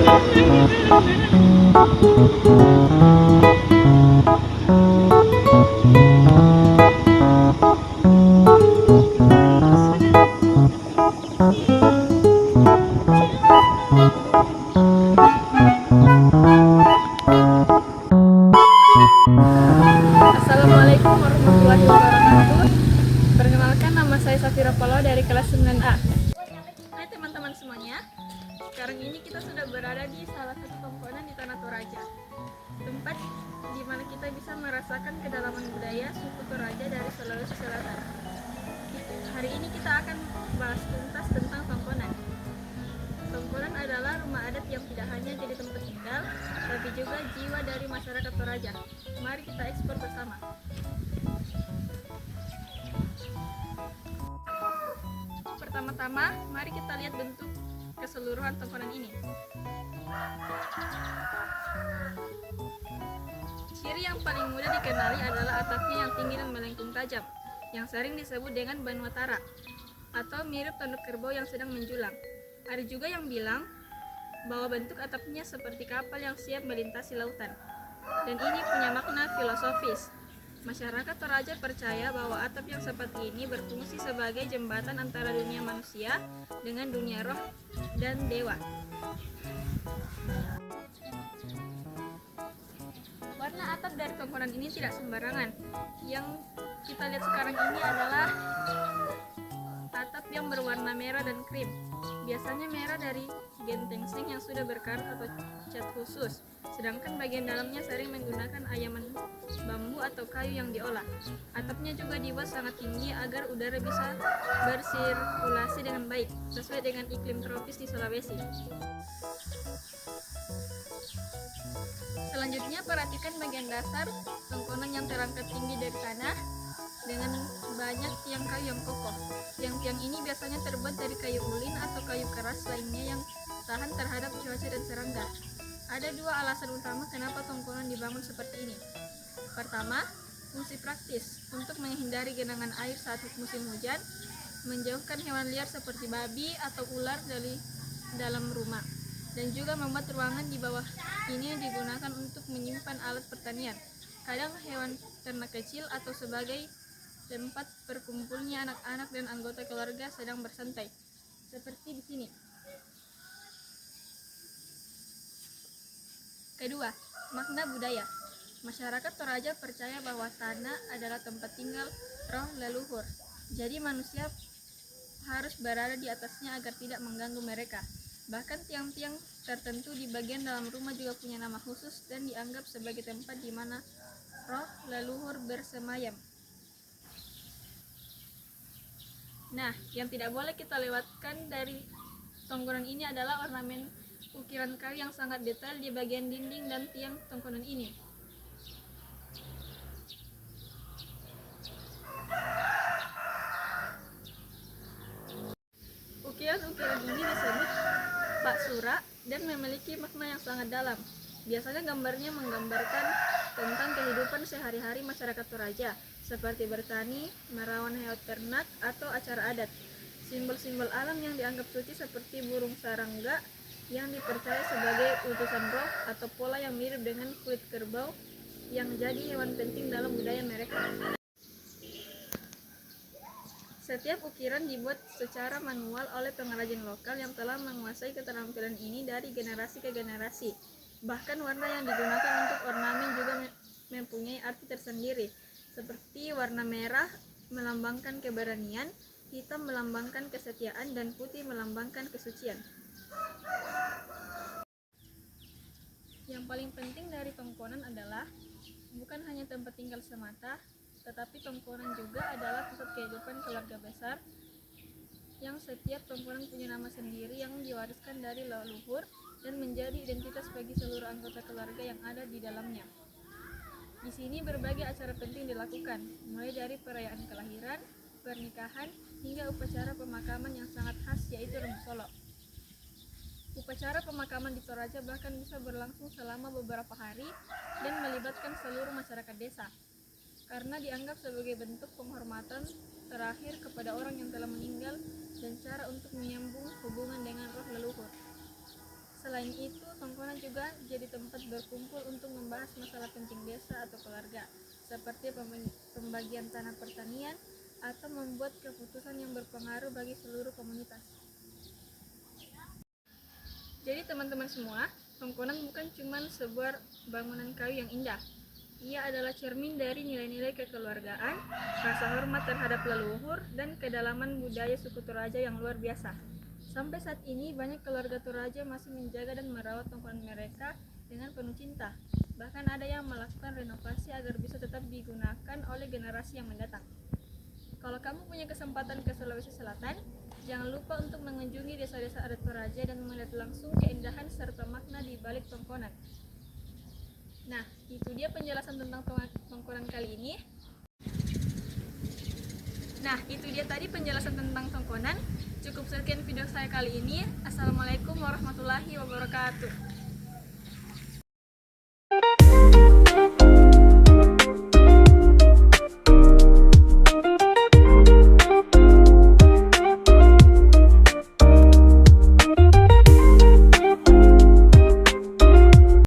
Assalamualaikum warahmatullahi wabarakatuh. Perkenalkan, nama saya Safira Polo dari kelas 9A. Hai teman-teman semuanya. Sekarang ini kita sudah berada di salah satu komponen di Tanah Toraja, tempat di mana kita bisa merasakan kedalaman budaya suku Toraja dari Sulawesi Selatan. Hari ini kita akan bahas tuntas tentang Tongkonan. Tongkonan adalah rumah adat yang tidak hanya jadi tempat tinggal, tapi juga jiwa dari masyarakat Toraja. Mari kita eksplor bersama. Pertama-tama, mari kita lihat bentuk keseluruhan tongkonan ini. Ciri yang paling mudah dikenali adalah atapnya yang tinggi dan melengkung tajam, yang sering disebut dengan Banwatara, atau mirip tanduk kerbau yang sedang menjulang. Ada juga yang bilang bahwa bentuk atapnya seperti kapal yang siap melintasi lautan. Dan ini punya makna filosofis. Masyarakat Toraja percaya bahwa atap yang seperti ini berfungsi sebagai jembatan antara dunia manusia dengan dunia roh dan dewa. Warna atap dari tongkonan ini tidak sembarangan. Yang kita lihat sekarang ini adalah atap yang berwarna merah dan krim. Biasanya merah dari gentengsing yang sudah berkarat atau cat khusus, sedangkan bagian dalamnya sering menggunakan ayaman bambu atau kayu yang diolah. Atapnya juga dibuat sangat tinggi agar udara bisa bersirkulasi dengan baik, sesuai dengan iklim tropis di Sulawesi. Selanjutnya, perhatikan bagian dasar tongkonan yang terangkat tinggi dari tanah dengan banyak tiang kayu yang kokoh. Tiang-tiang ini biasanya terbuat dari kayu ulin atau kayu keras lainnya yang tahan terhadap cuaca dan serangga. Ada dua alasan utama kenapa tongkonan dibangun seperti ini. Pertama, fungsi praktis untuk menghindari genangan air saat musim hujan, menjauhkan hewan liar seperti babi atau ular dari dalam rumah, dan juga membuat ruangan di bawah ini digunakan untuk menyimpan alat pertanian, kadang hewan ternak kecil, atau sebagai tempat berkumpulnya anak-anak dan anggota keluarga sedang bersantai, seperti di sini. Kedua, makna budaya. Masyarakat Toraja percaya bahwa tanah adalah tempat tinggal roh leluhur. Jadi manusia harus berada di atasnya agar tidak mengganggu mereka. Bahkan tiang-tiang tertentu di bagian dalam rumah juga punya nama khusus dan dianggap sebagai tempat di mana roh leluhur bersemayam. Nah, yang tidak boleh kita lewatkan dari tongkonan ini adalah ornamen ukiran kayu yang sangat detail di bagian dinding dan tiang tongkonan ini. Ukiran-ukiran ini disebut Pak Sura dan memiliki makna yang sangat dalam. Biasanya gambarnya menggambarkan tentang kehidupan sehari-hari masyarakat Toraja, seperti bertani, merawat hewan ternak, atau acara adat. Simbol-simbol alam yang dianggap suci seperti burung sarangga yang dipercaya sebagai utusan roh, atau pola yang mirip dengan kulit kerbau yang jadi hewan penting dalam budaya mereka. Setiap ukiran dibuat secara manual oleh pengrajin lokal yang telah menguasai keterampilan ini dari generasi ke generasi. Bahkan warna yang digunakan untuk ornamen juga mempunyai arti tersendiri, seperti warna merah melambangkan keberanian, hitam melambangkan kesetiaan, dan putih melambangkan kesucian. Yang paling penting dari tongkonan adalah bukan hanya tempat tinggal semata, tetapi tongkonan juga adalah pusat kehidupan keluarga besar, yang setiap tongkonan punya nama sendiri yang diwariskan dari leluhur dan menjadi identitas bagi seluruh anggota keluarga yang ada di dalamnya. Di sini berbagai acara penting dilakukan, mulai dari perayaan kelahiran, pernikahan, hingga upacara pemakaman yang sangat khas, yaitu Rembu Solo. Upacara pemakaman di Toraja bahkan bisa berlangsung selama beberapa hari dan melibatkan seluruh masyarakat desa, karena dianggap sebagai bentuk penghormatan terakhir kepada orang yang telah meninggal dan cara untuk menyambung hubungan dengan roh leluhur. Selain itu, Tongkonan juga jadi tempat berkumpul untuk membahas masalah penting desa atau keluarga, seperti pembagian tanah pertanian atau membuat keputusan yang berpengaruh bagi seluruh komunitas. Jadi teman-teman semua, Tongkonan bukan cuma sebuah bangunan kayu yang indah. Ia adalah cermin dari nilai-nilai kekeluargaan, rasa hormat terhadap leluhur, dan kedalaman budaya suku Toraja yang luar biasa. Sampai saat ini, banyak keluarga Toraja masih menjaga dan merawat Tongkonan mereka dengan penuh cinta. Bahkan ada yang melakukan renovasi agar bisa tetap digunakan oleh generasi yang mendatang. Kalau kamu punya kesempatan ke Sulawesi Selatan, jangan lupa untuk mengunjungi desa-desa adat Toraja dan melihat langsung keindahan serta makna di balik Tongkonan. Nah, itu dia penjelasan tentang Tongkonan kali ini. Nah, itu dia tadi penjelasan tentang Tongkonan. Cukup sekian video saya kali ini. Assalamualaikum warahmatullahi wabarakatuh.